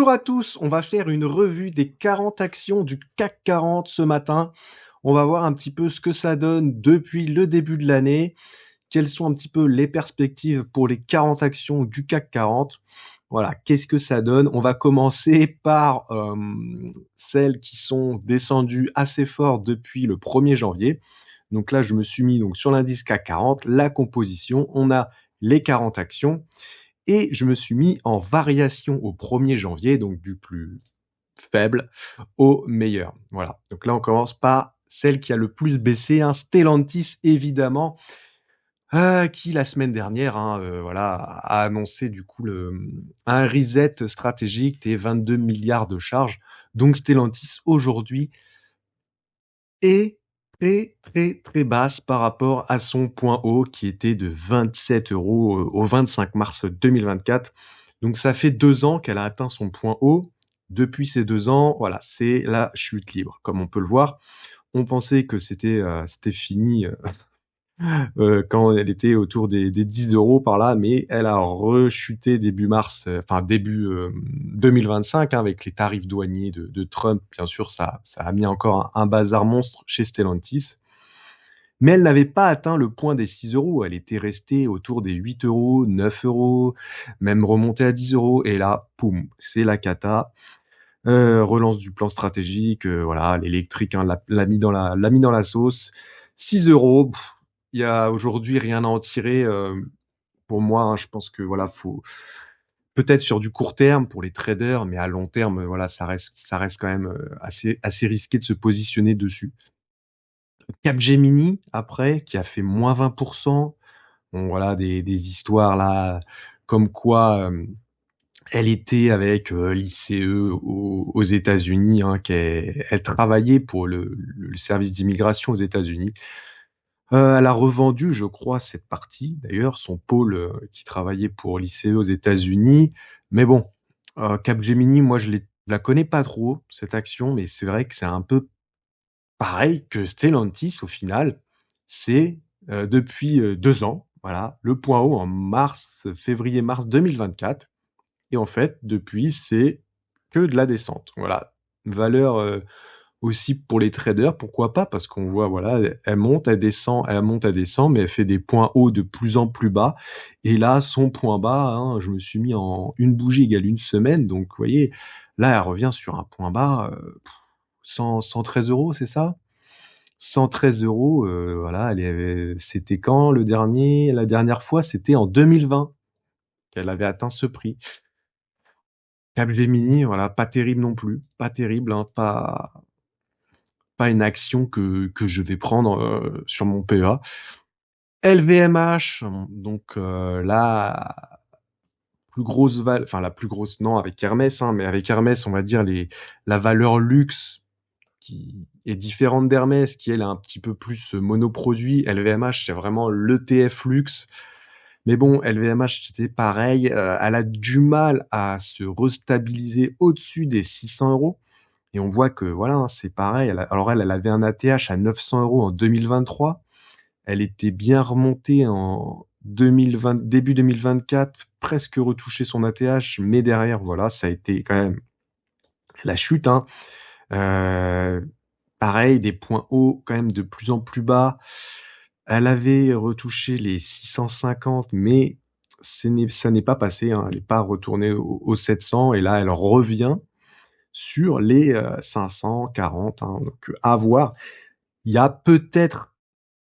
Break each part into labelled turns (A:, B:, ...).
A: Bonjour à tous, on va faire une revue des 40 actions du CAC 40 ce matin. On va voir un petit peu ce que ça donne depuis le début de l'année, quelles sont un petit peu les perspectives pour les 40 actions du CAC 40. Voilà, qu'est-ce que ça donne? On va commencer par celles qui sont descendues assez fort depuis le 1er janvier. Donc là, je me suis mis donc sur l'indice CAC 40, la composition, on a les 40 actions. Et je me suis mis en variation au 1er janvier, donc du plus faible au meilleur. Voilà. Donc là, on commence par celle qui a le plus baissé, hein, Stellantis évidemment, qui la semaine dernière, voilà, a annoncé du coup un reset stratégique des 22 milliards de charges. Donc Stellantis aujourd'hui est très très très basse par rapport à son point haut qui était de 27 euros au 25 mars 2024. Donc ça fait 2 ans qu'elle a atteint son point haut. Depuis ces 2 ans, voilà, c'est la chute libre. Comme on peut le voir, on pensait que c'était fini quand elle était autour des 10 euros par là, mais elle a rechuté début mars, enfin début 2025, avec les tarifs douaniers de Trump. Bien sûr, ça a mis encore un bazar monstre chez Stellantis. Mais elle n'avait pas atteint le point des 6 euros. Elle était restée autour des 8 euros, 9 euros, même remontée à 10 euros. Et là, poum, c'est la cata. Relance du plan stratégique, voilà, l'électrique, hein, l'a mis dans la sauce. 6 euros. Il y a aujourd'hui rien à en tirer pour moi. Hein, je pense que voilà, faut peut-être sur du court terme pour les traders, mais à long terme, voilà, ça reste quand même assez risqué de se positionner dessus. Capgemini après, qui a fait moins 20%. Bon voilà, des histoires là, comme quoi elle était avec l'ICE aux États-Unis, hein, elle travaillait pour le service d'immigration aux États-Unis. Elle a revendu, je crois, cette partie, d'ailleurs, son pôle qui travaillait pour l'ICE aux États-Unis. Mais bon, Capgemini, moi, je la connais pas trop, cette action, mais c'est vrai que c'est un peu pareil que Stellantis, au final. C'est depuis 2 ans, voilà, le point haut en février-mars 2024. Et en fait, depuis, c'est que de la descente. Voilà, valeur aussi pour les traders, pourquoi pas, parce qu'on voit, voilà, elle monte, elle descend, elle monte, elle descend, mais elle fait des points hauts de plus en plus bas. Et là, son point bas, hein, je me suis mis en une bougie égale une semaine, donc vous voyez, là, elle revient sur un point bas, 113 euros, c'est ça? 113 euros, voilà, c'était quand la dernière fois, c'était en 2020 qu'elle avait atteint ce prix. Capgemini, voilà, pas terrible non plus, pas terrible, hein, pas une action que je vais prendre sur mon PEA. LVMH, donc la plus grosse enfin la plus grosse, non, avec Hermès, hein, mais avec Hermès, on va dire la valeur luxe qui est différente d'Hermès, qui elle est un petit peu plus monoproduit. LVMH, c'est vraiment l'ETF luxe. Mais bon, LVMH, c'était pareil. Elle a du mal à se restabiliser au-dessus des 600 euros. Et on voit que voilà, hein, c'est pareil. Alors elle avait un ATH à 900 euros en 2023. Elle était bien remontée en 2020, début 2024, presque retouché son ATH, mais derrière, voilà, ça a été quand même la chute. Hein. Euh, Pareil, des points hauts quand même de plus en plus bas. Elle avait retouché les 650, mais ça n'est pas passé. Hein. Elle n'est pas retournée aux 700, et là, elle revient sur les 540. Hein. Donc, à voir. Il y a peut-être,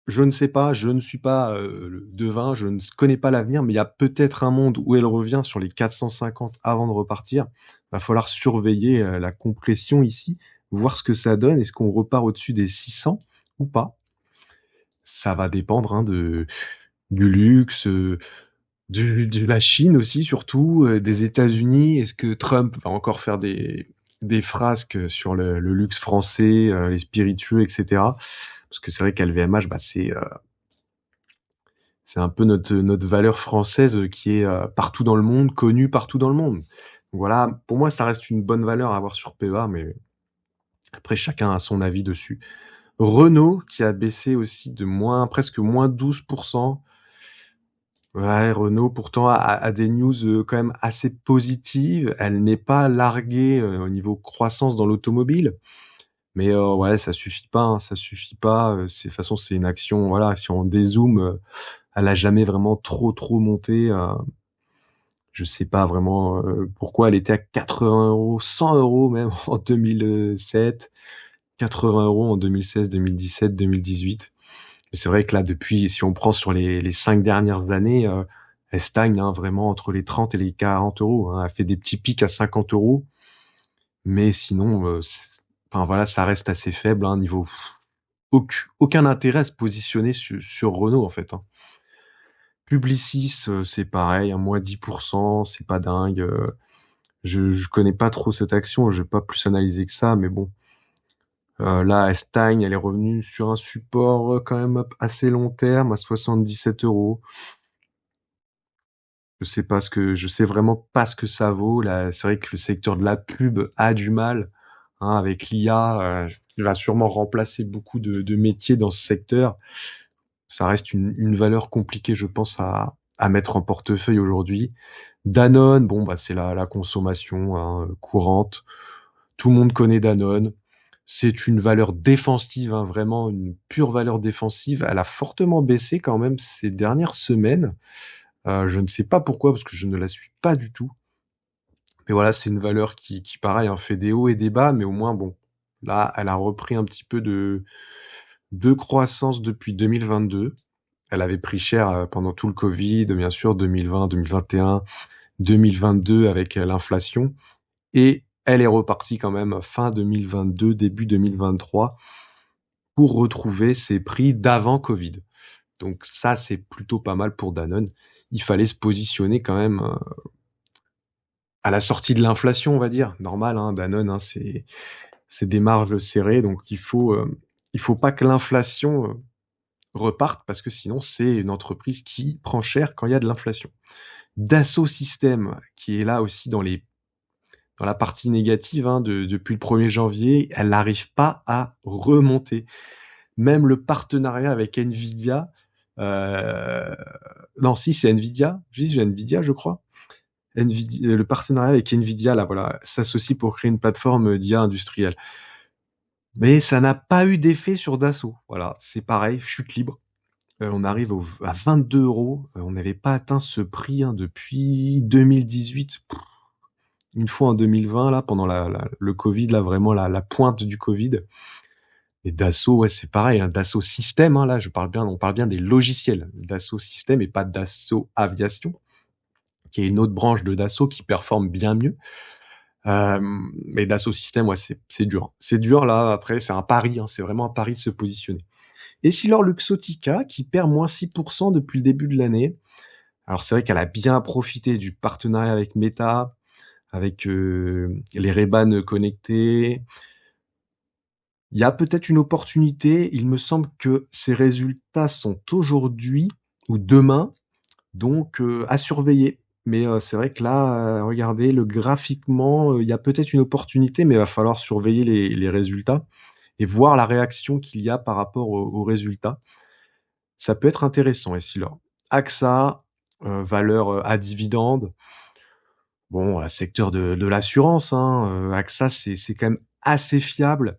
A: je ne sais pas, je ne suis pas devin, je ne connais pas l'avenir, mais il y a peut-être un monde où elle revient sur les 450 avant de repartir. Va falloir surveiller la compression ici, voir ce que ça donne. Est-ce qu'on repart au-dessus des 600 ou pas? Ça va dépendre, hein, du luxe, de la Chine aussi, surtout, des États-Unis. Est-ce que Trump va encore faire des frasques sur le luxe français, les spiritueux, etc. Parce que c'est vrai qu'LVMH, bah, c'est un peu notre valeur française qui est partout dans le monde, connue partout dans le monde. Donc voilà, pour moi, ça reste une bonne valeur à avoir sur PEA, mais après, chacun a son avis dessus. Renault, qui a baissé aussi de presque moins 12%. Ouais, Renault pourtant a des news quand même assez positives. Elle n'est pas larguée au niveau croissance dans l'automobile. Mais ouais, ça suffit pas, hein, ça suffit pas. De toute façon, c'est une action. Voilà, si on dézoome, elle a jamais vraiment trop monté. Je sais pas vraiment pourquoi elle était à 80 euros, 100 euros même en 2007, 80 euros en 2016, 2017, 2018. Mais c'est vrai que là, depuis, si on prend sur les 5 dernières années, elle stagne hein, vraiment entre les 30 et les 40 euros. Hein. Elle fait des petits pics à 50 euros, mais sinon, enfin voilà, ça reste assez faible. Hein, niveau aucun intérêt à se positionner sur Renault en fait. Hein. Publicis, c'est pareil, un moins 10%, c'est pas dingue. Je connais pas trop cette action, je vais pas plus analyser que ça, mais bon. Là, elle stagne, elle est revenue sur un support quand même assez long terme à 77 euros. Je sais vraiment pas ce que ça vaut. Là, c'est vrai que le secteur de la pub a du mal, hein, avec l'IA, qui va sûrement remplacer beaucoup de métiers dans ce secteur. Ça reste une valeur compliquée, je pense, à mettre en portefeuille aujourd'hui. Danone, bon, bah, c'est la consommation hein, courante. Tout le monde connaît Danone. C'est une valeur défensive, hein, vraiment une pure valeur défensive. Elle a fortement baissé quand même ces dernières semaines. Je ne sais pas pourquoi, parce que je ne la suis pas du tout. Mais voilà, c'est une valeur qui pareil, hein, fait des hauts et des bas, mais au moins, bon, là, elle a repris un petit peu de croissance depuis 2022. Elle avait pris cher pendant tout le Covid, bien sûr, 2020, 2021, 2022 avec l'inflation. Et elle est repartie quand même fin 2022, début 2023 pour retrouver ses prix d'avant Covid. Donc ça, c'est plutôt pas mal pour Danone. Il fallait se positionner quand même à la sortie de l'inflation, on va dire. Normal, hein, Danone, hein, c'est des marges serrées, donc il faut pas que l'inflation reparte parce que sinon c'est une entreprise qui prend cher quand il y a de l'inflation. Dassault Systèmes, qui est là aussi dans la partie négative hein, depuis le 1er janvier, elle n'arrive pas à remonter. Même le partenariat avec Nvidia, euh, non si c'est Nvidia, j'ai Nvidia je crois. Nvidia, le partenariat avec Nvidia là voilà s'associe pour créer une plateforme d'IA industrielle. Mais ça n'a pas eu d'effet sur Dassault. Voilà, c'est pareil, chute libre. On arrive à 22 euros. On n'avait pas atteint ce prix hein, depuis 2018. Une fois en 2020, là, pendant le Covid, là, vraiment la pointe du Covid. Et Dassault, ouais, c'est pareil. Hein, Dassault Systèmes, hein, là, on parle bien des logiciels. Dassault Systèmes et pas Dassault Aviation, qui est une autre branche de Dassault qui performe bien mieux. Mais Dassault Systèmes, ouais, c'est dur. C'est dur, là, après, c'est un pari. Hein, c'est vraiment un pari de se positionner. Et Silor Luxottica, qui perd moins 6% depuis le début de l'année. Alors c'est vrai qu'elle a bien profité du partenariat avec Meta, avec les Ray-Ban connectés. Il y a peut-être une opportunité. Il me semble que ces résultats sont aujourd'hui ou demain, donc à surveiller. Mais c'est vrai que là, regardez, le graphiquement, il y a peut-être une opportunité, mais il va falloir surveiller les résultats et voir la réaction qu'il y a par rapport aux résultats. Ça peut être intéressant, Essilor. AXA, valeur à dividende. Bon, secteur de l'assurance, hein, AXA, c'est quand même assez fiable.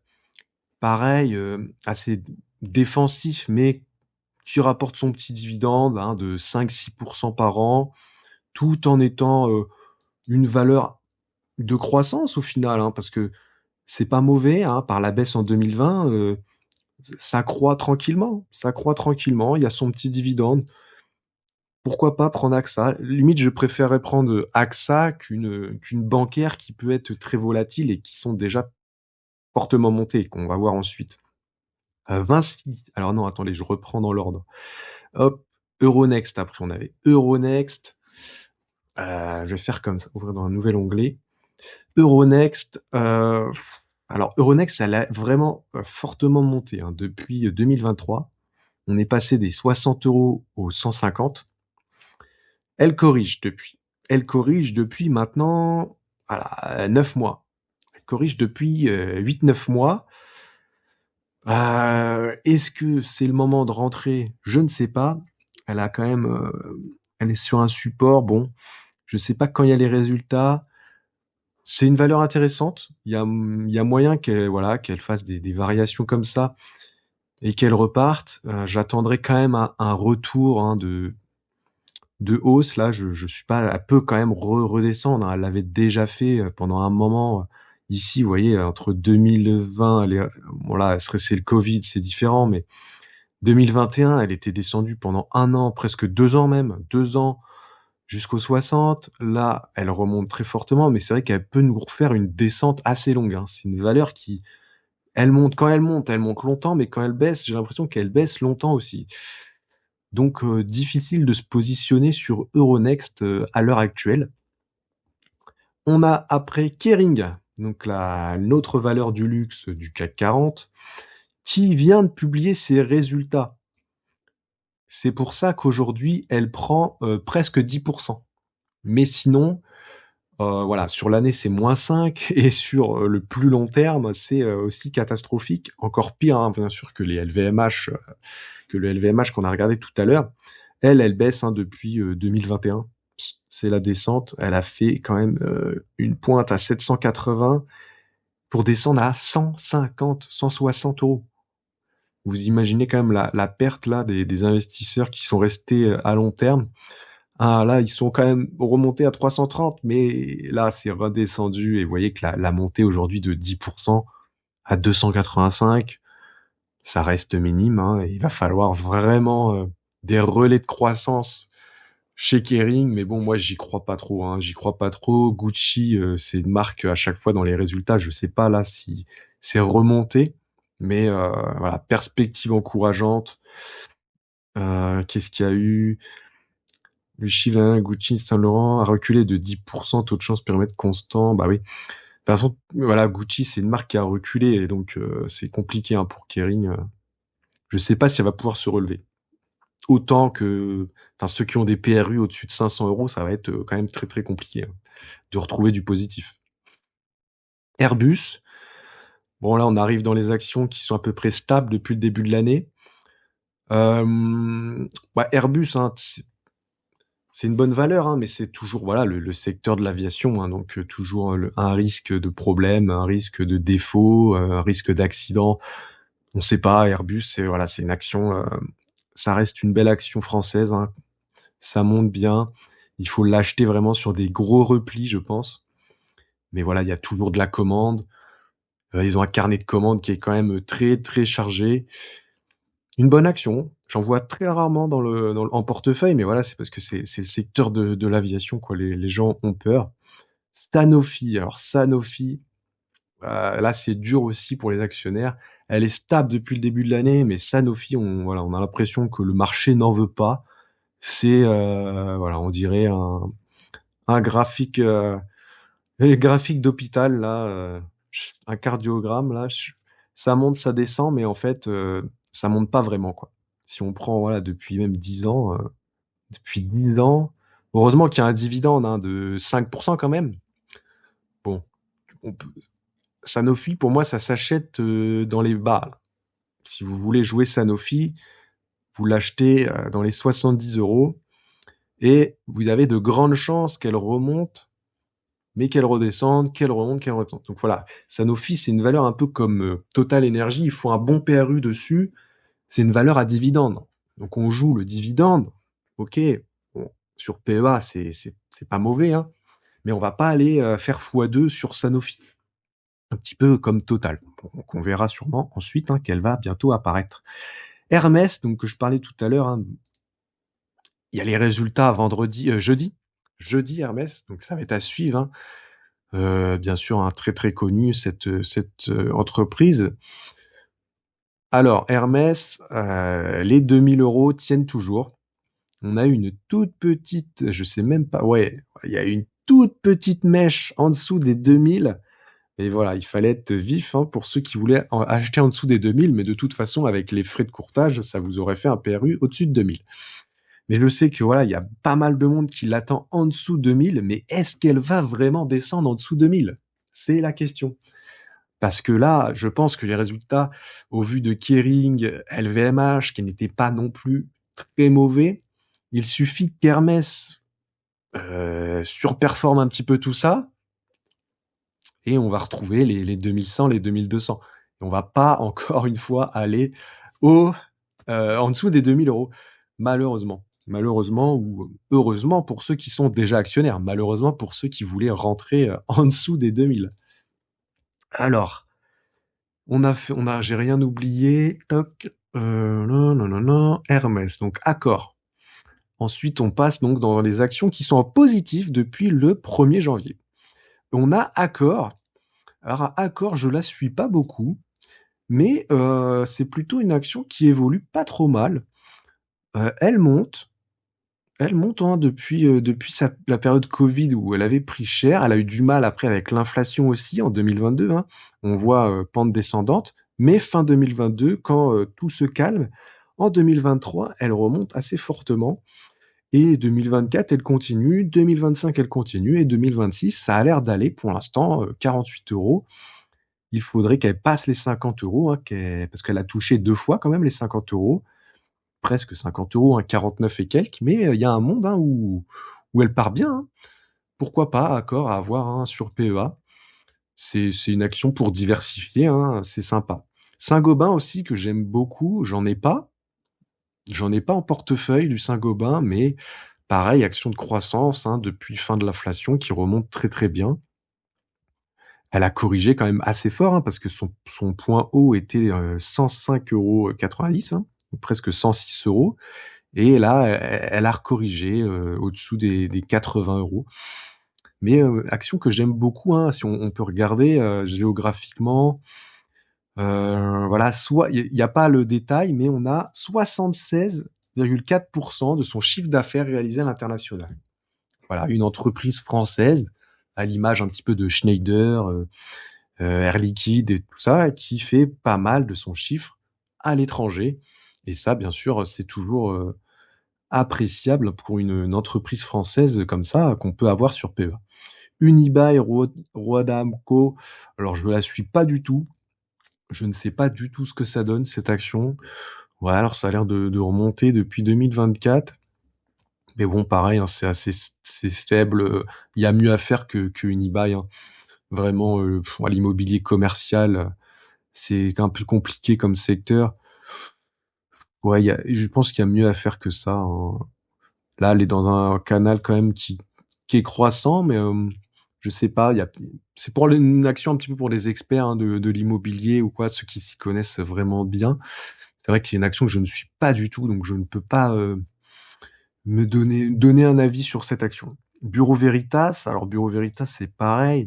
A: Pareil, assez défensif, mais qui rapporte son petit dividende hein, de 5-6% par an, tout en étant une valeur de croissance au final, hein, parce que c'est pas mauvais, hein, par la baisse en 2020, ça croît tranquillement, il y a son petit dividende. Pourquoi pas prendre AXA? Limite, je préférerais prendre AXA qu'une bancaire qui peut être très volatile et qui sont déjà fortement montées, qu'on va voir ensuite. Vinci. Alors non, attendez, je reprends dans l'ordre. Hop, Euronext. Après, on avait Euronext. Je vais faire comme ça, ouvrir dans un nouvel onglet. Euronext. Alors, Euronext, elle a vraiment fortement monté hein, depuis 2023. On est passé des 60 euros aux 150. Elle corrige depuis. Elle corrige depuis maintenant voilà, 9 mois. Elle corrige depuis 8-9 mois. Est-ce que c'est le moment de rentrer? Je ne sais pas. Elle a quand même, Elle est sur un support, bon, je sais pas quand il y a les résultats. C'est une valeur intéressante. Il y a moyen qu'elle, voilà, qu'elle fasse des variations comme ça et qu'elle reparte. J'attendrai quand même un retour hein, de hausse. Là, je suis pas, elle peut quand même redescendre, hein. Elle l'avait déjà fait pendant un moment. Ici, vous voyez, entre 2020, bon là, c'est le Covid, c'est différent, mais 2021, elle était descendue pendant un an, presque 2 ans même, 2 ans jusqu'aux 60. Là, elle remonte très fortement, mais c'est vrai qu'elle peut nous refaire une descente assez longue, hein. C'est une valeur qui, elle monte longtemps, mais quand elle baisse, j'ai l'impression qu'elle baisse longtemps aussi. Donc, difficile de se positionner sur Euronext à l'heure actuelle. On a après Kering, donc l'autre valeur du luxe du CAC 40, qui vient de publier ses résultats. C'est pour ça qu'aujourd'hui, elle prend presque 10%. Mais sinon, voilà, sur l'année, c'est -5 et sur le plus long terme, c'est aussi catastrophique. Encore pire, hein, bien sûr, que les LVMH, que le LVMH qu'on a regardé tout à l'heure. Elle baisse hein, depuis 2021. C'est la descente. Elle a fait quand même une pointe à 780 pour descendre à 150, 160 euros. Vous imaginez quand même la perte là des investisseurs qui sont restés à long terme. Ah là, ils sont quand même remontés à 330, mais là, c'est redescendu et vous voyez que la montée aujourd'hui de 10% à 285, ça reste minime, hein, et il va falloir vraiment des relais de croissance chez Kering, mais bon, moi, j'y crois pas trop, hein, j'y crois pas trop. Gucci, c'est une marque à chaque fois dans les résultats, je sais pas là si c'est remonté, mais voilà, perspective encourageante. Qu'est-ce qu'il y a eu? Le chiffre Gucci Saint Laurent a reculé de 10%, taux de chance périmètre constant. Bah oui. De toute façon, voilà, Gucci, c'est une marque qui a reculé, et donc c'est compliqué hein, pour Kering. Je sais pas si elle va pouvoir se relever. Autant que, enfin, ceux qui ont des PRU au-dessus de 500 euros, ça va être quand même très très compliqué hein, de retrouver du positif. Airbus, bon là, on arrive dans les actions qui sont à peu près stables depuis le début de l'année. Airbus, hein, c'est une bonne valeur, hein, mais c'est toujours voilà le secteur de l'aviation, hein, donc toujours un risque de problème, un risque de défaut, un risque d'accident. On sait pas. Airbus, c'est voilà, c'est une action, ça reste une belle action française, hein. Ça monte bien. Il faut l'acheter vraiment sur des gros replis, je pense. Mais voilà, il y a toujours de la commande. Ils ont un carnet de commandes qui est quand même très très chargé. Une bonne action. J'en vois très rarement en portefeuille, mais voilà, c'est parce que c'est le secteur de l'aviation, quoi. Les gens ont peur. Sanofi. Alors Sanofi, là c'est dur aussi pour les actionnaires. Elle est stable depuis le début de l'année, mais Sanofi, on a l'impression que le marché n'en veut pas. C'est voilà, on dirait un graphique, graphique d'hôpital là, un cardiogramme là. Ça monte, ça descend, mais en fait, ça monte pas vraiment quoi. Si on prend voilà depuis même 10 ans, depuis 10 ans, heureusement qu'il y a un dividende hein, de 5% quand même. Bon, on peut, Sanofi, pour moi, ça s'achète dans les bas, là. Si vous voulez jouer Sanofi, vous l'achetez dans les 70 euros et vous avez de grandes chances qu'elle remonte, mais qu'elle redescende, qu'elle remonte, qu'elle redescende. Donc voilà, Sanofi, c'est une valeur un peu comme Total Energy, il faut un bon PRU dessus, c'est une valeur à dividende. Donc on joue le dividende, ok, bon, sur PEA, c'est pas mauvais, hein, mais on va pas aller faire x2 sur Sanofi. Un petit peu comme Total. Donc on verra sûrement ensuite hein, qu'elle va bientôt apparaître. Hermès, donc que je parlais tout à l'heure, hein, il y a les résultats jeudi Hermès, donc ça va être à suivre, hein. Bien sûr, hein, très très connu cette entreprise. Alors Hermès, les 2000 euros tiennent toujours. On a eu une toute petite, je sais même pas, ouais, il y a une toute petite mèche en dessous des 2000. Et voilà, il fallait être vif hein, pour ceux qui voulaient acheter en dessous des 2000, mais de toute façon, avec les frais de courtage, ça vous aurait fait un PRU au-dessus de 2000. Mais je sais que voilà, il y a pas mal de monde qui l'attend en dessous de 2000, mais est-ce qu'elle va vraiment descendre en dessous de 2000? C'est la question. Parce que là, je pense que les résultats, au vu de Kering, LVMH, qui n'étaient pas non plus très mauvais, Il suffit qu'Hermès surperforme un petit peu tout ça, et on va retrouver les 2100, les 2200. Et on va pas encore une fois aller au en dessous des 2000 euros, malheureusement. Malheureusement ou heureusement pour ceux qui sont déjà actionnaires. Malheureusement pour ceux qui voulaient rentrer en dessous des 2000. Alors, j'ai rien oublié. Toc. Non, non, non, non. Hermès. Donc, Accor. Ensuite, on passe donc dans les actions qui sont en positif depuis le 1er janvier. On a Accor. Alors, Accor, je la suis pas beaucoup, mais c'est plutôt une action qui évolue pas trop mal. Elle monte. Elle monte hein, depuis la période Covid où elle avait pris cher. Elle a eu du mal après avec l'inflation aussi en 2022. Hein. On voit pente descendante. Mais fin 2022, quand tout se calme, en 2023, elle remonte assez fortement. Et 2024, elle continue. 2025, elle continue. Et 2026, ça a l'air d'aller pour l'instant 48 euros. Il faudrait qu'elle passe les 50 euros, hein, parce qu'elle a touché 2 fois quand même les 50 euros presque 50 euros, hein, 49 et quelques, mais il y a un monde hein, où elle part bien. Hein. Pourquoi pas, Accor, à avoir hein, sur PEA. C'est une action pour diversifier, hein, c'est sympa. Saint-Gobain aussi, que j'aime beaucoup, j'en ai pas. J'en ai pas en portefeuille du Saint-Gobain, mais pareil, action de croissance hein, depuis fin de l'inflation qui remonte très très bien. Elle a corrigé quand même assez fort, hein, parce que son point haut était 105,90 €, hein, presque 106 euros. Et là, elle a recorrigé au-dessous des 80 euros. Mais action que j'aime beaucoup, hein, si on peut regarder géographiquement, voilà, soit il y a pas le détail, mais on a 76,4% de son chiffre d'affaires réalisé à l'international. Voilà, une entreprise française, à l'image un petit peu de Schneider, Air Liquide et tout ça, qui fait pas mal de son chiffre à l'étranger. Et ça, bien sûr, c'est toujours appréciable pour une entreprise française comme ça qu'on peut avoir sur PEA. Unibail Rodamco, alors je ne la suis pas du tout. Je ne sais pas du tout ce que ça donne cette action. Ouais, alors ça a l'air de remonter depuis 2024. Mais bon, pareil, hein, c'est faible. Il y a mieux à faire que Unibail. Hein. Vraiment, l'immobilier commercial, c'est un peu compliqué comme secteur. Ouais, je pense qu'il y a mieux à faire que ça. Hein. Là, elle est dans un canal quand même qui est croissant, mais je sais pas. C'est pour une action un petit peu pour les experts hein, de l'immobilier ou quoi, ceux qui s'y connaissent vraiment bien. C'est vrai que c'est une action que je ne suis pas du tout, donc je ne peux pas me donner un avis sur cette action. Bureau Veritas, alors Bureau Veritas c'est pareil.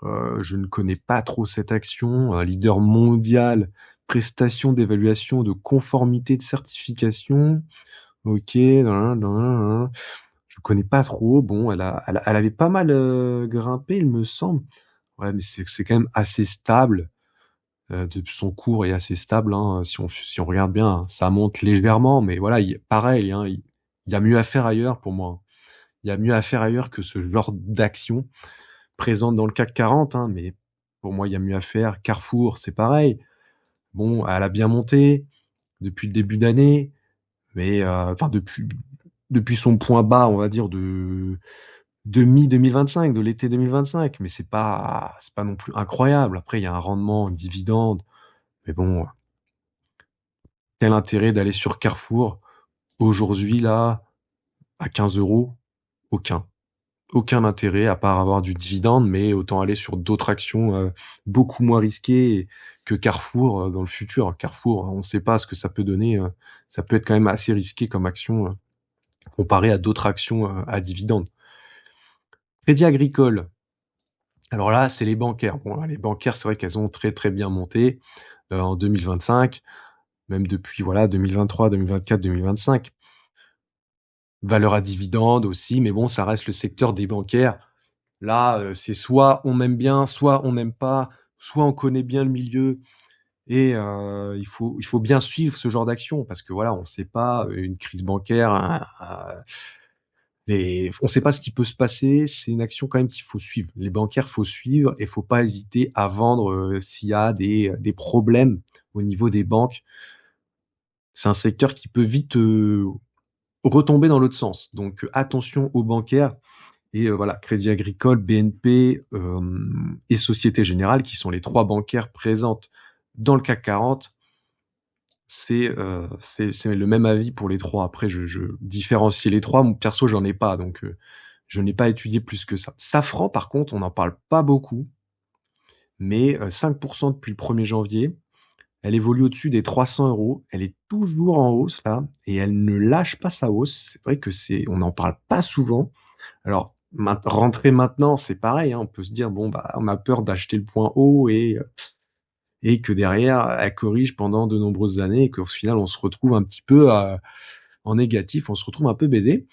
A: Je ne connais pas trop cette action. Un leader mondial, prestation d'évaluation de conformité de certification. Ok, je connais pas trop. Bon, elle avait pas mal grimpé, il me semble. Ouais, mais c'est quand même assez stable. Son cours est assez stable. Hein, si on regarde bien, hein. Ça monte légèrement, mais voilà, pareil. Hein, il y a mieux à faire ailleurs pour moi. Il y a mieux à faire ailleurs que ce genre d'action présente dans le CAC 40. Hein, mais pour moi, il y a mieux à faire. Carrefour, c'est pareil. Bon, elle a bien monté depuis le début d'année, mais enfin depuis son point bas, on va dire de mi-2025, de l'été 2025, mais c'est pas non plus incroyable. Après, il y a un rendement, une dividende, mais bon, quel intérêt d'aller sur Carrefour aujourd'hui là à 15 euros? Aucun. Aucun intérêt à part avoir du dividende, mais autant aller sur d'autres actions beaucoup moins risquées que Carrefour dans le futur. Carrefour, on ne sait pas ce que ça peut donner. Ça peut être quand même assez risqué comme action comparé à d'autres actions à dividende. Crédit Agricole. Alors là, c'est les bancaires. Bon, les bancaires, c'est vrai qu'elles ont très très bien monté en 2025, même depuis voilà 2023, 2024, 2025. Valeur à dividende aussi, mais bon, ça reste le secteur des bancaires. Là, c'est soit on aime bien, soit on n'aime pas, soit on connaît bien le milieu et il faut bien suivre ce genre d'action parce que voilà, on ne sait pas une crise bancaire, hein, on ne sait pas ce qui peut se passer. C'est une action quand même qu'il faut suivre. Les bancaires, faut suivre et faut pas hésiter à vendre s'il y a des problèmes au niveau des banques. C'est un secteur qui peut vite retomber dans l'autre sens. Donc attention aux bancaires et voilà, Crédit Agricole, BNP et Société Générale, qui sont les trois bancaires présentes dans le CAC 40. C'est le même avis pour les trois. Après, je différencie les trois. Mon perso, j'en ai pas, donc je n'ai pas étudié plus que ça. Safran, par contre, on n'en parle pas beaucoup, mais 5% depuis le 1er janvier. Elle évolue au-dessus des 300 euros. Elle est toujours en hausse là, et elle ne lâche pas sa hausse. C'est vrai que on n'en parle pas souvent. Alors, rentrer maintenant, c'est pareil, hein. On peut se dire bon bah, on a peur d'acheter le point haut et que derrière elle corrige pendant de nombreuses années et qu'au final on se retrouve un petit peu en négatif, on se retrouve un peu baisé.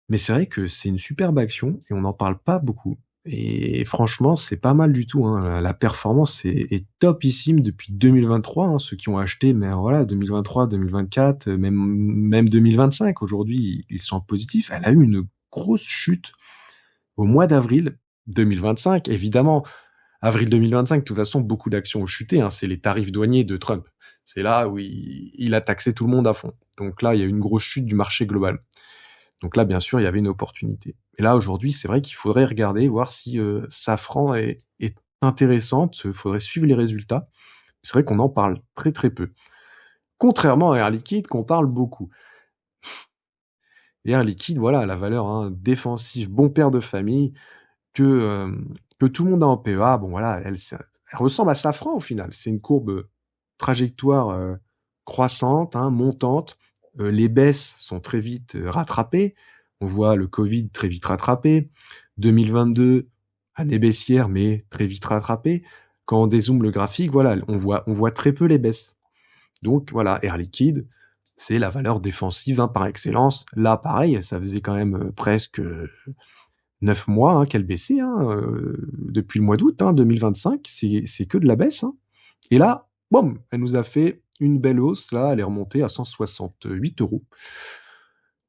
A: Mais c'est vrai que c'est une superbe action et on n'en parle pas beaucoup. Et franchement, c'est pas mal du tout, hein. La performance est topissime depuis 2023, hein, ceux qui ont acheté, mais voilà, 2023, 2024, même 2025. Aujourd'hui, ils sont positifs. Elle a eu une grosse chute au mois d'avril 2025. Évidemment, avril 2025, de toute façon, beaucoup d'actions ont chuté, hein. C'est les tarifs douaniers de Trump. C'est là où il a taxé tout le monde à fond. Donc là, il y a eu une grosse chute du marché global. Donc là, bien sûr, il y avait une opportunité. Et là, aujourd'hui, c'est vrai qu'il faudrait regarder, voir si Safran est intéressante. Il faudrait suivre les résultats. C'est vrai qu'on en parle très très peu. Contrairement à Air Liquide, qu'on parle beaucoup. Et Air Liquide, voilà, la valeur, hein, défensive, bon père de famille, que, euh, que tout le monde a en PEA. Bon, voilà, elle ressemble à Safran au final. C'est une courbe trajectoire croissante, hein, montante. Les baisses sont très vite rattrapées. On voit le Covid très vite rattrapé. 2022, année baissière, mais très vite rattrapée. Quand on dézoome le graphique, voilà, on voit très peu les baisses. Donc voilà, Air Liquide, c'est la valeur défensive, hein, par excellence. Là, pareil, ça faisait quand même presque 9 mois, hein, qu'elle baissait, hein, depuis le mois d'août, hein, 2025. C'est que de la baisse, hein. Et là, boum, elle nous a fait une belle hausse. Là, elle est remontée à 168 euros.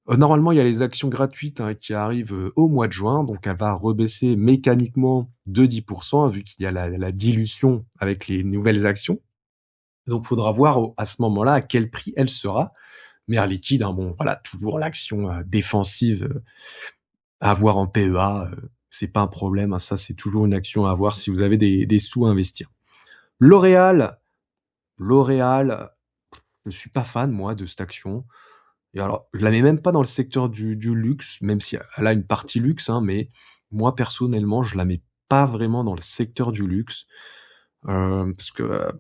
A: Normalement, il y a les actions gratuites, hein, qui arrivent au mois de juin, donc elle va rebaisser mécaniquement de 10%, vu qu'il y a la dilution avec les nouvelles actions. Donc, il faudra voir à ce moment-là à quel prix elle sera. Mais Air Liquide, hein, bon, voilà, toujours l'action défensive à avoir en PEA, c'est pas un problème, hein, ça c'est toujours une action à avoir si vous avez des sous à investir. L'Oréal, L'Oréal, je suis pas fan moi de cette action. Et alors, je la mets même pas dans le secteur du luxe, même si elle a une partie luxe, hein, mais moi personnellement, je la mets pas vraiment dans le secteur du luxe. Parce que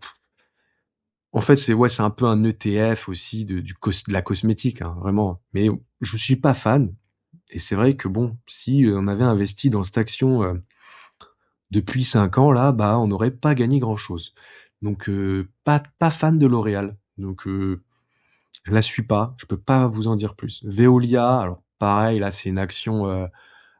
A: en fait, c'est un peu un ETF aussi de la cosmétique, hein, vraiment. Mais je suis pas fan. Et c'est vrai que bon, si on avait investi dans cette action depuis 5 ans, là, bah, on n'aurait pas gagné grand-chose. Donc, pas fan de L'Oréal. Donc, je la suis pas. Je peux pas vous en dire plus. Veolia, alors pareil, là, c'est une action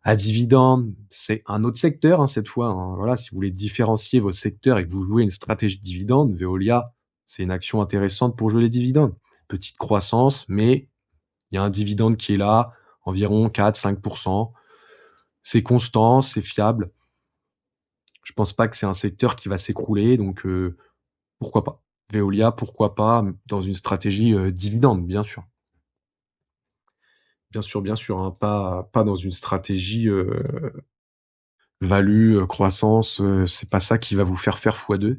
A: à dividende. C'est un autre secteur, hein, cette fois, hein. Voilà, si vous voulez différencier vos secteurs et que vous jouez une stratégie de dividende, Veolia, c'est une action intéressante pour jouer les dividendes. Petite croissance, mais il y a un dividende qui est là, environ 4-5%. C'est constant, c'est fiable. Je pense pas que c'est un secteur qui va s'écrouler, donc pourquoi pas. Veolia, pourquoi pas, dans une stratégie dividende, bien sûr. Bien sûr, hein, pas dans une stratégie value, croissance, c'est pas ça qui va vous faire x2.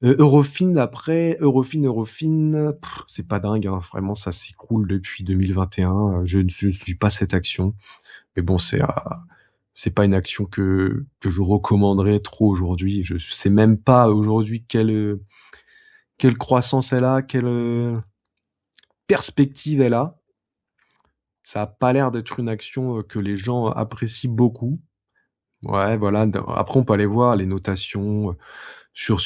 A: Eurofin, après, Eurofin, c'est pas dingue, hein, vraiment, ça s'écroule depuis 2021. Je ne suis pas cette action, mais bon, c'est pas une action que je recommanderais trop aujourd'hui. Je sais même pas aujourd'hui quelle croissance elle a, quelle perspective elle a. Ça a pas l'air d'être une action que les gens apprécient beaucoup. Ouais, voilà. Après, on peut aller voir les notations sur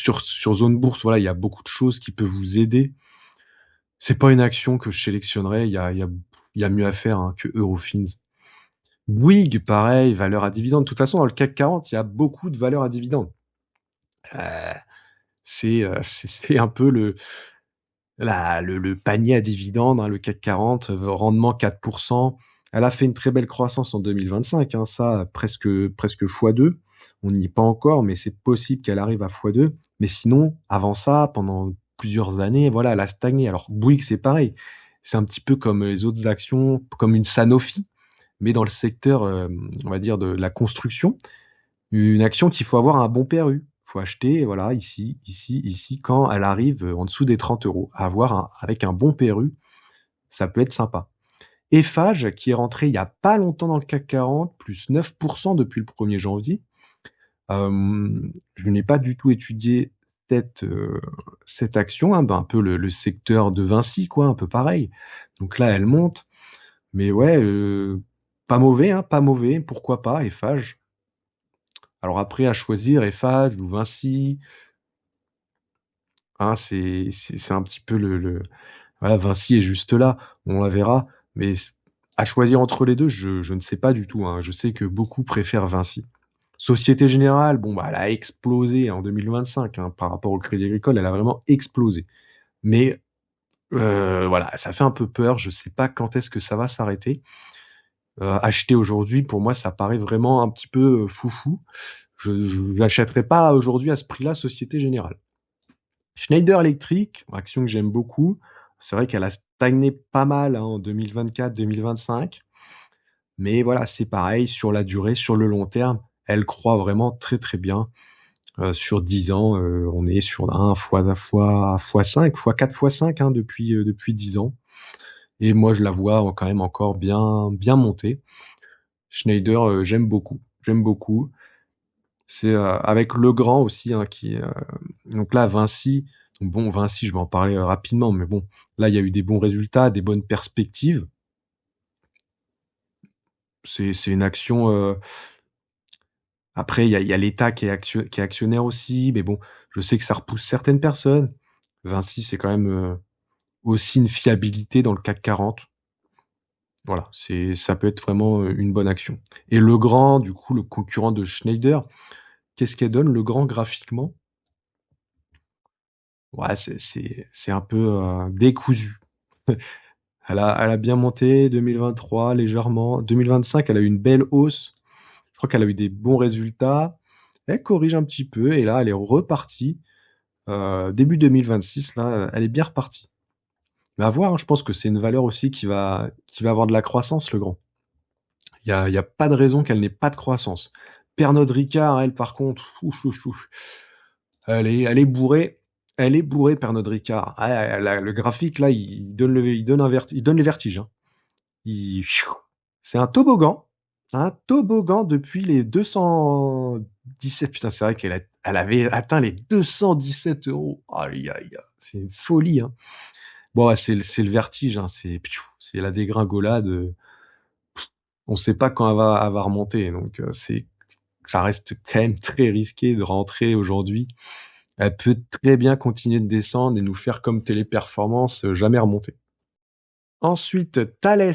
A: Zone Bourse. Voilà, il y a beaucoup de choses qui peuvent vous aider. C'est pas une action que je sélectionnerais. Il y a mieux à faire, hein, que Eurofins. Bouygues, pareil, valeur à dividende. De toute façon, dans le CAC 40, il y a beaucoup de valeurs à dividende. Euh, c'est un peu le panier à dividendes, hein, le CAC 40, rendement 4%. Elle a fait une très belle croissance en 2025, hein, ça, presque x2. On n'y est pas encore, mais c'est possible qu'elle arrive à x2. Mais sinon, avant ça, pendant plusieurs années, voilà, elle a stagné. Alors, Bouygues, c'est pareil. C'est un petit peu comme les autres actions, comme une Sanofi, mais dans le secteur, on va dire, de la construction. Une action qu'il faut avoir un bon PRU. Faut acheter, voilà, ici, ici, ici, quand elle arrive en dessous des 30 €. Avec un bon PRU, ça peut être sympa. Eiffage, qui est rentré il y a pas longtemps dans le CAC 40, plus 9% depuis le 1er janvier. Je n'ai pas du tout étudié cette action, hein, ben un peu le secteur de Vinci, quoi, un peu pareil. Donc là, elle monte, mais ouais, pas mauvais, hein, pas mauvais, pourquoi pas, Eiffage. Alors après, à choisir, Eiffage ou Vinci, hein, c'est un petit peu voilà, Vinci est juste là, on la verra, mais à choisir entre les deux, je ne sais pas du tout, hein. Je sais que beaucoup préfèrent Vinci. Société Générale, bon, bah, elle a explosé en 2025, hein, par rapport au Crédit Agricole, elle a vraiment explosé. Mais voilà, ça fait un peu peur, je sais pas quand est-ce que ça va s'arrêter. Acheter aujourd'hui, pour moi, ça paraît vraiment un petit peu foufou. Je l'achèterai pas aujourd'hui à ce prix-là, Société Générale. Schneider Electric, action que j'aime beaucoup. C'est vrai qu'elle a stagné pas mal, hein, en 2024-2025. Mais voilà, c'est pareil, sur la durée, sur le long terme, elle croît vraiment très très bien. Sur 10 ans, on est sur un fois 5, fois 4, fois 5, hein, depuis 10 ans. Et moi, je la vois quand même encore bien, bien montée. Schneider, j'aime beaucoup. J'aime beaucoup. C'est avec Legrand aussi, hein, donc là, Vinci. Bon, Vinci, je vais en parler rapidement, mais bon, là, il y a eu des bons résultats, des bonnes perspectives. C'est une action. Après, il y a l'État qui est actionnaire aussi, mais bon, je sais que ça repousse certaines personnes. Vinci, c'est quand même aussi une fiabilité dans le CAC 40. Voilà, ça peut être vraiment une bonne action. Et Legrand, du coup, le concurrent de Schneider, qu'est-ce qu'elle donne, Legrand, graphiquement? Ouais, c'est un peu décousu. Elle a bien monté, 2023, légèrement. 2025, elle a eu une belle hausse. Je crois qu'elle a eu des bons résultats. Elle corrige un petit peu, et là, elle est repartie. Début 2026, là, elle est bien repartie. Mais à voir, hein, je pense que c'est une valeur aussi qui va avoir de la croissance, Legrand. Il y a pas de raison qu'elle n'ait pas de croissance. Pernod Ricard, elle, par contre, ouf, ouf, ouf. Elle est bourrée. Elle est bourrée, Pernod Ricard. Ah, le graphique, là, il donne les vertiges, hein. C'est un toboggan. Un toboggan depuis les 217. Putain, c'est vrai elle avait atteint les 217 €. Aïe, aïe, aïe. C'est une folie, hein. Bon, ouais, c'est le vertige, hein. C'est la dégringolade. On sait pas quand elle va remonter. Donc, ça reste quand même très risqué de rentrer aujourd'hui. Elle peut très bien continuer de descendre et nous faire comme Téléperformance, jamais remonter. Ensuite, Thales.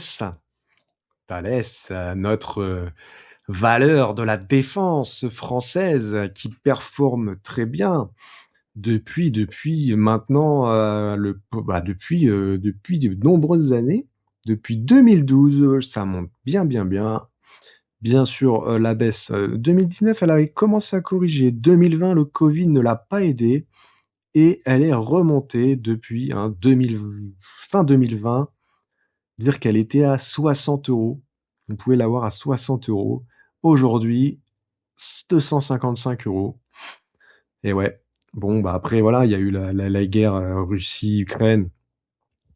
A: Thales, notre valeur de la défense française qui performe très bien depuis maintenant depuis de nombreuses années. Depuis 2012, ça monte bien, bien, bien. Bien sûr, la baisse. 2019, elle avait commencé à corriger. 2020, le Covid ne l'a pas aidé et elle est remontée depuis fin 2020. Dire qu'elle était à 60 €. Vous pouvez l'avoir à 60 €. Aujourd'hui, 255 €. Et ouais. Bon, bah après, voilà, il y a eu la guerre Russie-Ukraine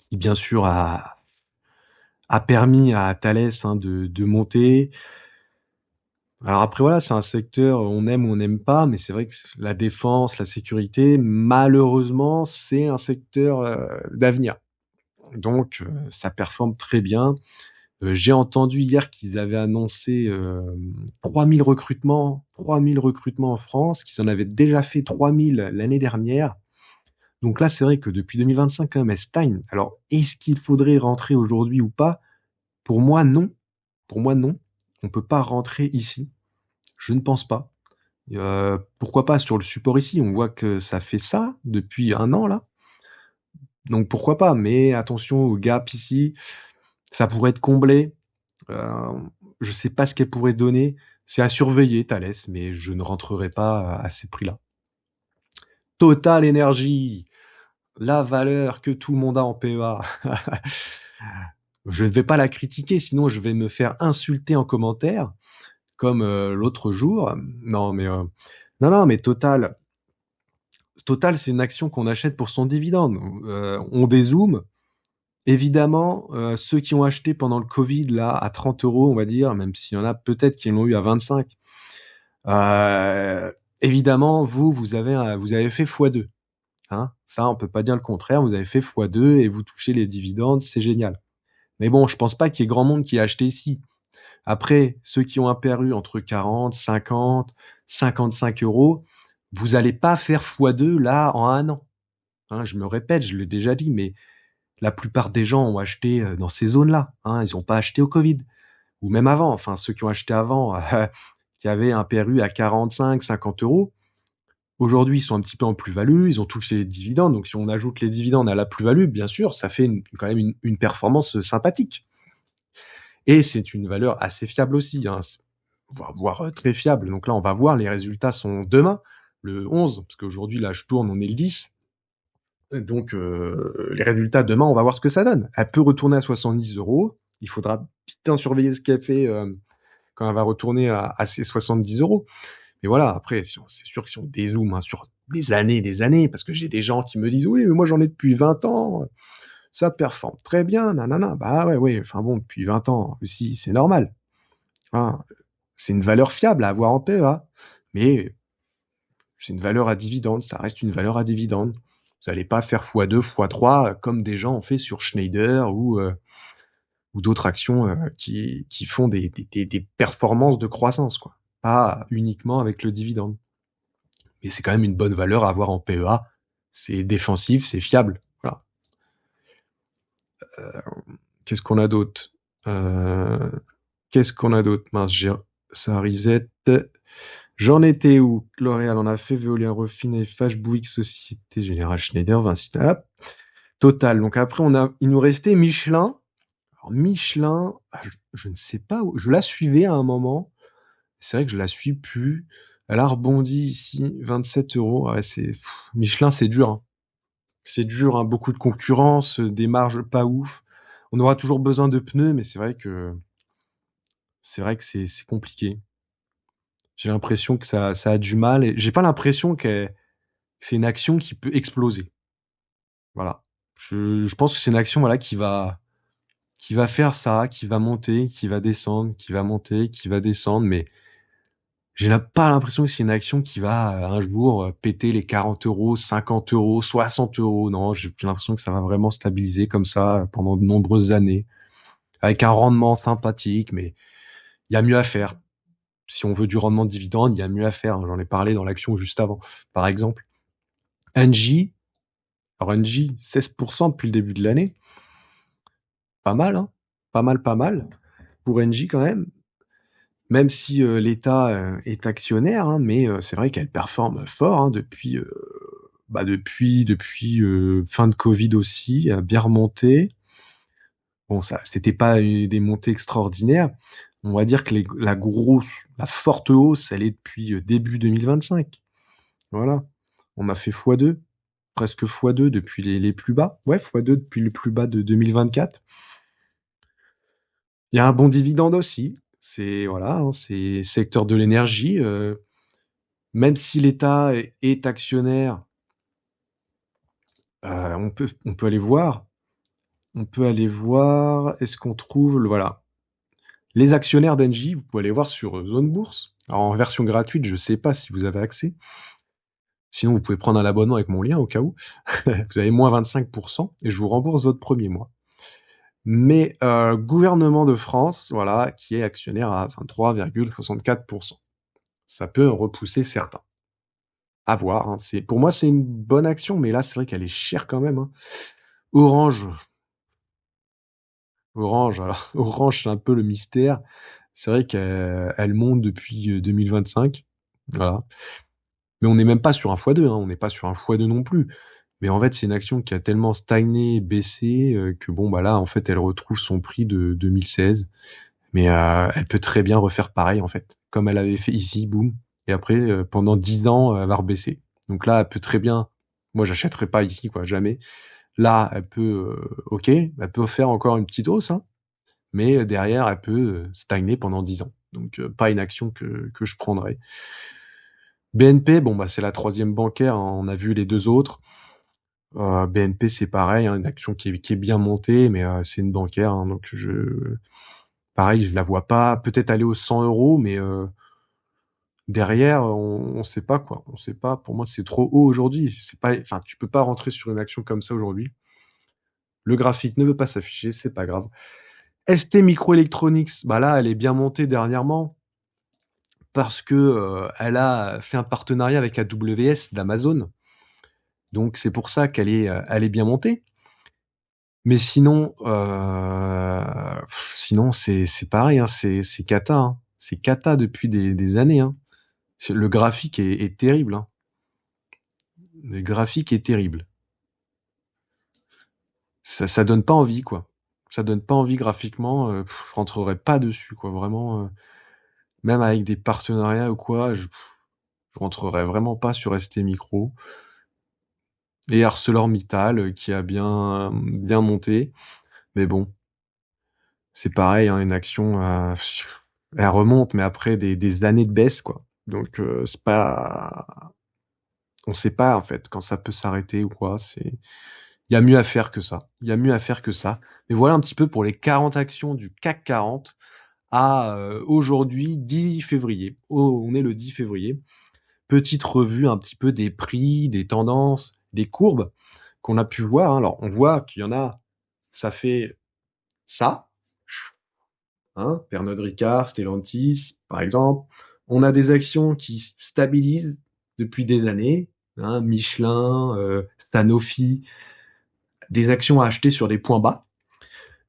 A: qui, bien sûr, a permis à Thales, hein, de monter. Alors après, voilà, c'est un secteur, on aime ou on n'aime pas, mais c'est vrai que la défense, la sécurité, malheureusement, c'est un secteur d'avenir. Donc, ça performe très bien. J'ai entendu hier qu'ils avaient annoncé 3000 recrutements, 3000 recrutements en France, qu'ils en avaient déjà fait 3000 l'année dernière. Donc là, c'est vrai que depuis 2025, quand même, elle stagne. Alors, est-ce qu'il faudrait rentrer aujourd'hui ou pas? Pour moi, non. Pour moi, non. On peut pas rentrer ici. Je ne pense pas. Pourquoi pas sur le support ici? On voit que ça fait ça depuis un an là. Donc pourquoi pas? Mais attention au gap ici. Ça pourrait être comblé. Euh, je sais pas ce qu'elle pourrait donner. C'est à surveiller, Thales, mais je ne rentrerai pas à ces prix-là. Total Energy. la valeur que tout le monde a en PEA, je ne vais pas la critiquer, sinon je vais me faire insulter en commentaire, comme l'autre jour. Non, mais non, mais Total, c'est une action qu'on achète pour son dividende. On dézoome. Évidemment, ceux qui ont acheté pendant le Covid là à 30 euros, on va dire, même s'il y en a peut-être qui l'ont eu à 25. Évidemment, vous avez fait x2. Hein, ça, on peut pas dire le contraire. Vous avez fait x2 et vous touchez les dividendes, c'est génial. Mais bon, je pense pas qu'il y ait grand monde qui a acheté ici. Après, ceux qui ont un PRU entre 40, 50, 55 euros, vous allez pas faire x2 là en un an. Hein, je me répète, je l'ai déjà dit, mais la plupart des gens ont acheté dans ces zones-là. Hein, ils ont pas acheté au Covid. Ou même avant. Enfin, ceux qui ont acheté avant, qui avaient un PRU à 45, 50 euros, aujourd'hui, ils sont un petit peu en plus-value, ils ont touché les dividendes. Donc, si on ajoute les dividendes à la plus-value, bien sûr, ça fait quand même une performance sympathique. Et c'est une valeur assez fiable aussi, hein, voire très fiable. Donc là, on va voir, les résultats sont demain, le 11, parce qu'aujourd'hui, là, je tourne, on est le 10. Donc, les résultats demain, on va voir ce que ça donne. Elle peut retourner à 70 euros. Il faudra bien surveiller ce qu'elle fait quand elle va retourner à ses 70 euros. Mais voilà, après, c'est sûr que si on dézoome sur des années, parce que j'ai des gens qui me disent, oui, mais moi j'en ai depuis 20 ans, ça performe très bien, nanana. Bah ouais, enfin bon, depuis 20 ans aussi, c'est normal. Hein, c'est une valeur fiable à avoir en PEA, mais c'est une valeur à dividende, ça reste une valeur à dividende. Vous n'allez pas faire x2, x3 comme des gens ont fait sur Schneider ou d'autres actions qui font des performances de croissance, quoi. Pas uniquement avec le dividende. Mais c'est quand même une bonne valeur à avoir en PEA. C'est défensif, c'est fiable. Voilà. Qu'est-ce qu'on a d'autre euh, Qu'est-ce qu'on a d'autre? Mince, ça reset. J'en étais où? L'Oréal en a fait, Veolia Refine, FH, Bouygues, Société Générale Schneider, Vinci. Hop. Total. Donc après, il nous restait Michelin. Alors Michelin, je ne sais pas où. Je la suivais à un moment. C'est vrai que je la suis plus. Elle a rebondi ici, 27 euros. Ouais, Michelin, c'est dur. Hein. C'est dur, hein. Beaucoup de concurrence, des marges pas ouf. On aura toujours besoin de pneus, mais c'est vrai que c'est compliqué. J'ai l'impression que ça a du mal. Et j'ai pas l'impression que c'est une action qui peut exploser. Voilà. Je pense que c'est une action voilà qui va faire ça, qui va monter, qui va descendre, qui va monter, qui va descendre, mais pas l'impression que c'est une action qui va un jour péter les 40 euros, 50 euros, 60 euros. Non, j'ai l'impression que ça va vraiment stabiliser comme ça pendant de nombreuses années, avec un rendement sympathique, mais il y a mieux à faire. Si on veut du rendement de dividende, il y a mieux à faire. J'en ai parlé dans l'action juste avant. Par exemple, Engie, alors Engie, 16% depuis le début de l'année. Pas mal, hein. Pas mal. Pour Engie quand même. Même si l'État est actionnaire, hein, mais c'est vrai qu'elle performe fort hein, depuis fin de Covid aussi, a bien remonté. Bon, ça, c'était pas des montées extraordinaires. On va dire que la forte hausse, elle est depuis début 2025. Voilà. On a fait x2, presque x2 depuis les plus bas. Ouais, x2 depuis le plus bas de 2024. Il y a un bon dividende aussi. C'est voilà, hein, c'est secteur de l'énergie. Même si l'État est actionnaire, on peut aller voir. On peut aller voir. Est-ce qu'on trouve voilà les actionnaires d'Engie? Vous pouvez aller voir sur Zone Bourse. Alors en version gratuite, je sais pas si vous avez accès. Sinon, vous pouvez prendre un abonnement avec mon lien au cas où. Vous avez moins 25% et je vous rembourse votre premier mois. Mais gouvernement de France, voilà, qui est actionnaire à 23,64%. Ça peut repousser certains. À voir. Hein. Pour moi, c'est une bonne action, mais là, c'est vrai qu'elle est chère quand même. Hein. Orange, alors Orange, c'est un peu le mystère. C'est vrai qu'elle monte depuis 2025. Voilà. Mais on n'est même pas sur un x2, hein. On n'est pas sur un x2 non plus. Mais en fait, c'est une action qui a tellement stagné, baissé, que bon, bah là, en fait, elle retrouve son prix de 2016. Mais elle peut très bien refaire pareil, en fait. Comme elle avait fait ici, boum. Et après, pendant 10 ans, elle va rebaisser. Donc là, elle peut très bien Moi, j'achèterais pas ici, quoi, jamais. Là, elle peut, OK, elle peut faire encore une petite hausse, hein, mais derrière, elle peut, stagner pendant 10 ans. Donc pas une action que je prendrais. BNP, bon, bah, c'est la troisième bancaire, hein, on a vu les 2 autres. BNP, c'est pareil, hein, une action qui est bien montée, mais c'est une bancaire, hein, donc pareil, je la vois pas peut-être aller aux 100 €, mais derrière, on sait pas, quoi. On sait pas. Pour moi, c'est trop haut aujourd'hui. C'est pas, enfin, tu peux pas rentrer sur une action comme ça aujourd'hui. Le graphique ne veut pas s'afficher, c'est pas grave. ST Microelectronics, bah là, elle est bien montée dernièrement parce que elle a fait un partenariat avec AWS d'Amazon. Donc c'est pour ça elle est bien montée. Mais sinon, sinon c'est pareil, hein, c'est cata, hein. C'est cata depuis des années, hein. Le graphique est terrible, hein. Le graphique est terrible. Ça donne pas envie, quoi. Ça donne pas envie graphiquement. Je rentrerai pas dessus, quoi. Vraiment, même avec des partenariats ou quoi, je rentrerai vraiment pas sur ST Micro. Et ArcelorMittal qui a bien monté. Mais bon, c'est pareil, hein, une action, elle remonte, mais après des années de baisse, quoi. Donc c'est pas, on sait pas en fait quand ça peut s'arrêter ou quoi. Il y a mieux à faire que ça. Il y a mieux à faire que ça. Mais voilà un petit peu pour les 40 actions du CAC 40 à aujourd'hui 10 février. Oh, on est le 10 février. Petite revue un petit peu des prix, des tendances, des courbes qu'on a pu voir, hein. Alors on voit qu'il y en a, ça fait ça, hein, Pernod Ricard, Stellantis, par exemple. On a des actions qui stabilisent depuis des années, hein, Michelin, Sanofi, des actions à acheter sur des points bas.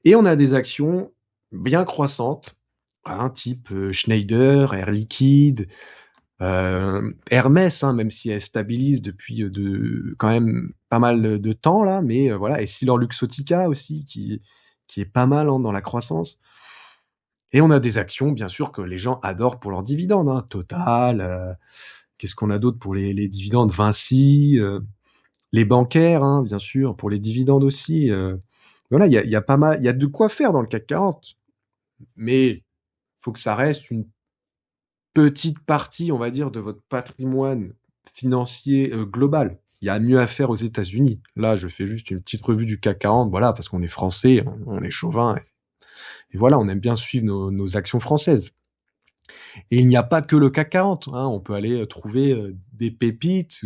A: Et on a des actions bien croissantes, hein, type Schneider, Air Liquide, Hermès, hein, même si elle stabilise depuis quand même pas mal de temps là, mais voilà, et Silor Luxottica aussi qui est pas mal, hein, dans la croissance. Et on a des actions, bien sûr, que les gens adorent pour leurs dividendes, hein, Total. Qu'est-ce qu'on a d'autre pour les dividendes? Vinci, les bancaires, hein, bien sûr, pour les dividendes aussi. Voilà, il y a pas mal, il y a de quoi faire dans le CAC 40, mais faut que ça reste une petite partie, on va dire, de votre patrimoine financier global. Il y a mieux à faire aux États-Unis. Là, je fais juste une petite revue du CAC 40, voilà, parce qu'on est français, on est chauvin, et voilà, on aime bien suivre nos actions françaises. Et il n'y a pas que le CAC 40, hein, on peut aller trouver des pépites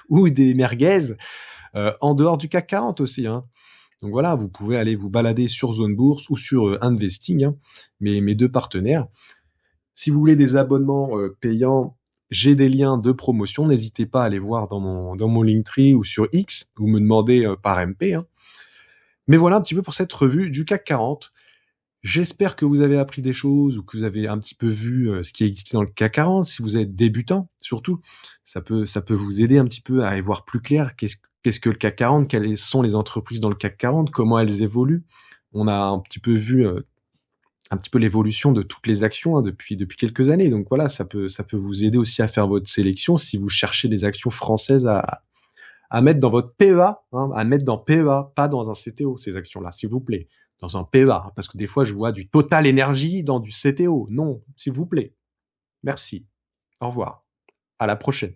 A: ou des merguez en dehors du CAC 40 aussi, hein. Donc voilà, vous pouvez aller vous balader sur Zone Bourse ou sur Investing, hein, mes deux partenaires. Si vous voulez des abonnements payants, j'ai des liens de promotion. N'hésitez pas à aller voir dans mon Linktree ou sur X, ou me demander par MP, hein. Mais voilà un petit peu pour cette revue du CAC 40. J'espère que vous avez appris des choses ou que vous avez un petit peu vu ce qui existait dans le CAC 40. Si vous êtes débutant, surtout, ça peut vous aider un petit peu à y voir plus clair. Qu'est-ce que le CAC 40? Quelles sont les entreprises dans le CAC 40? Comment elles évoluent? On a un petit peu vu un petit peu l'évolution de toutes les actions, hein, depuis quelques années. Donc voilà, ça peut vous aider aussi à faire votre sélection si vous cherchez des actions françaises à mettre dans votre PEA, hein, à mettre dans PEA, pas dans un CTO, ces actions-là, s'il vous plaît. Dans un PEA, hein, parce que des fois, je vois du Total Énergie dans du CTO. Non, s'il vous plaît. Merci. Au revoir. À la prochaine.